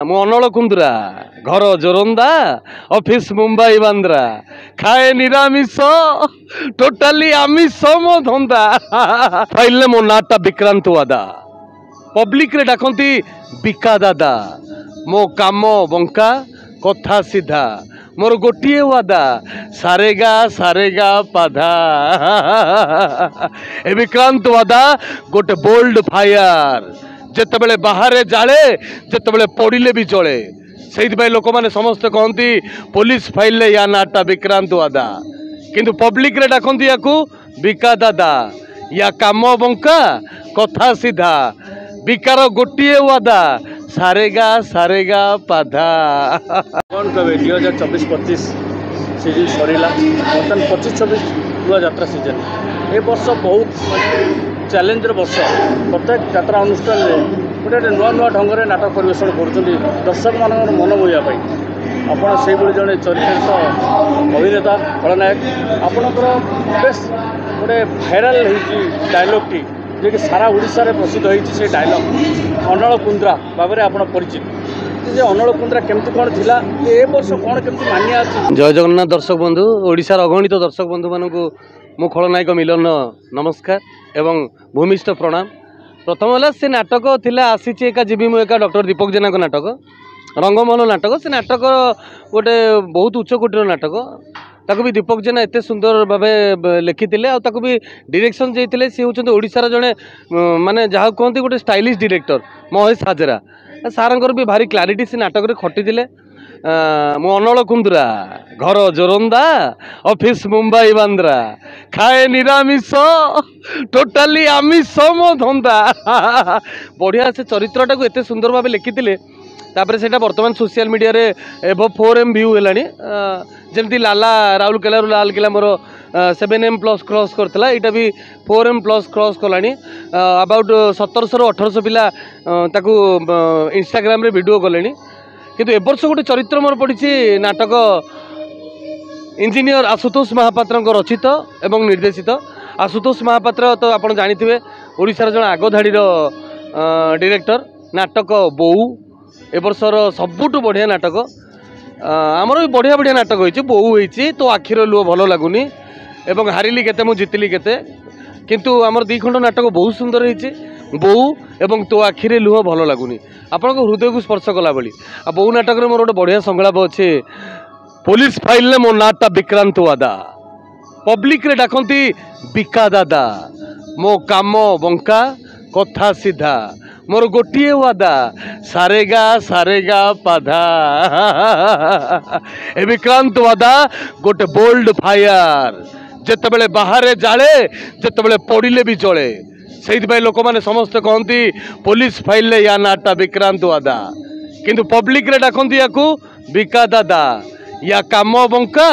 मु अनल कुंद्रा घर जोरंदा ऑफिस मुंबई बांद्रा खाए निरामिष टोटाली आमिष मो धंदा फाइल मो नाटा विक्रांत वादा पब्लिक रे डाकती बिका दादा मो काम बंका कथा सीधा मोर गोटे वादा सारेगा पाधा ए विक्रांत वादा गोटे बोल्ड फायर जिते बाहर जाले जिते पड़े भी चले से लोक मैंने समस्ते कहती पुलिस फाइल या नाटा विक्रांत वादा किंतु पब्लिक रे डाकती या बिका दादा या काम बंका कथा सीधा बिकार गोटे वादा सारेगा पाधा कौन कहे 2024-25 सीजन सरला बर्तमान 25-26 नूआ यात्रा सीजन ए वर्ष बहुत चैलेंजर वर्ष प्रत्येक यात्रा अनुष्ठान में गोटे नुआ नुआ ढंग से नाटक परिवेशन कर दर्शक मान मन बोईवाई आपड़ से जड़े चरित्र अभिनेता खलनायक आपणकर बेस गोटे भाइराल डायलॉग टी जे कि सारा ओडिशा रे प्रसिद्ध होती से डायलॉग अनल कुंद्रा भाव में आप परिचित जे अनल कुंद्रा केमती कौन थिला ए वर्ष कौन केमती मान्या अछि। जय जगन्नाथ दर्शक बंधु ओडिशार अगणित दर्शक बंधु मानक मो खलनायक मिलन नमस्कार एवं भूमिष्ठ प्रणाम। प्रथम है से नाटक थिला आसी एका जीवी मु एका डॉक्टर दीपक जेना को नाटक रंगमहल नाटक से नाटक गोटे बहुत उच्च कोटीर नाटक ताको भी दीपक जेना एते सुंदर भावे लिखी ताको भी डायरेक्शन जेइतिले सी होचंत ओडिशार जने माने जहा कहंती गोटे स्टाइलिश डायरेक्टर महेश हाजरा सारंकर भी भारी क्लारिटी से नाटक रे खटी दिले मु अनल कुंद्रा घर जोरंदा ऑफिस मुंबई बांद्रा खाए निरामिष टोटाली आमिष मो धंदा बढ़िया से चरित्रटा को एते सुंदर भावे लिखी तापर से बर्तमान सोशल मीडिया रे एबो 4M व्यू हेलानी जमती लाला राउल केला लाल किला मोर 7M+ क्रॉस करथिला एटा भी 4M+ क्रॉस कलानी अबाउट 1700-1800 पिला ताकू इंस्टाग्राम रे वीडियो कलेनी किंतु ए वर्ष गोटे चरित्र मोर पड़ी नाटक इंजीनियर आशुतोष महापात्र रचित एवं निर्देशित। आशुतोष महापात्र तो आप जानी ओडिशार जन आगधाड़ी डायरेक्टर नाटक बोऊ ए वर्षर सबुठू बढ़िया नाटक आमर भी बढ़िया बढ़िया नाटक होती बोऊ होती तो आखिर लुह भल लगुनि एवं हारिली केते मु जितली केते किंतु आमर दी खंड नाटक बहुत सुंदर होती बोऊ एवं तो आखिरे लुह भल लगुनि आपण हृदय को स्पर्श कला भली आ बोऊ नाटक मोर गोटे बढ़िया संलाप अच्छे पुलिस फाइल मो नाटा विक्रांत वादा पब्लिक रे डाकती बिका दादा मो काम बंका कथा सीधा मोर गोटे वादा सारेगा पाधा ए विक्रांत वादा गोटे बोल्ड फायर जिते बाहर जाले जिते पड़े भी चले से लोक मैंने समस्ते कहती पुलिस फाइल या नाटा विक्रांत वादा किंतु पब्लिक रे डाकती या बिका दादा या काम बंका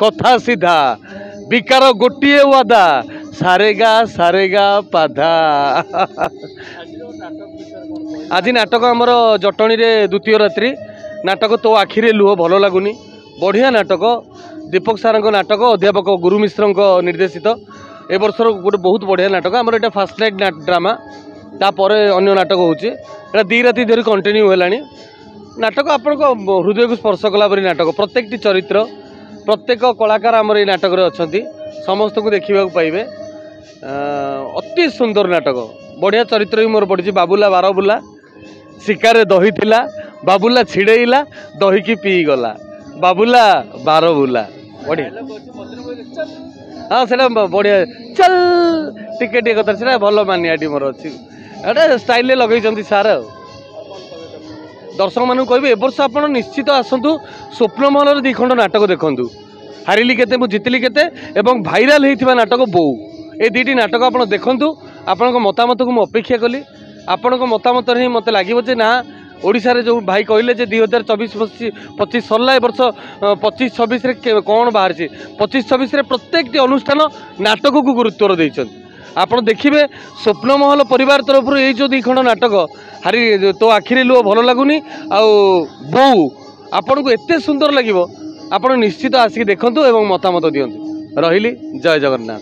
कथा सीधा बिकार गोटे वादा सारेगा पाधा आज नाटक आमर जटणी रे द्वितीय रात्रि नाटक तो आखिरे लुह भल लगुनि बढ़िया नाटक दीपक सार नाटक अध्यापक गुरु मिश्र निर्देशित ए वर्षर गोटे बहुत बढ़िया नाटक आमर एटा फास्ट लाइट ड्रामा तापर अन्य नाटक होची 2 राति धरी कंटिन्यू होलानी नाटक आपण हृदय को स्पर्श कला परी नाटक प्रत्येक चरित्र प्रत्येक कलाकार आमर ये नाटक अच्छा समस्त को देखा पाइबे अति सुंदर नाटक बढ़िया चरित्र भी मोर पड़ी बाबुला बारबुला शिकार दही थिला बाबुला छिड़ेला दही की पी गला बाबुला बारबुला बढ़िया हाँ से बढ़िया चल टिके टिके कथा से भल मानियाटी मोर अच्छी एटा स्टाइल लगे सार दर्शक मानू कहे ए वर्ष आप निश्चित आसतु स्वप्न महल 2 खंड नाटक देखूँ हारिली केते मु जितली केते एवं भाइराल होता नाटक बोऊ ए 2टी नाटक आप देखूँ आपण मतामत को मुझे अपेक्षा कली आपण मतामत ही मत लगे ना ओडिशा रे जो भाई कहले 2024-25 सरला ए वर्ष 25-26 कौन बाहर 25-26 प्रत्येक अनुष्ठान नाटक को गुरुत्व देते आपड़ देखिए स्वप्न महल परिवार तरफ ये जो 2 खंड नाटक हारी तो आखिरी लुह भल लगुनि आ बोऊ आपण को एते सुंदर लगे आपण निश्चित आसिक देखंतु एवं मतामत दियंतु रहिली जय जगन्नाथ।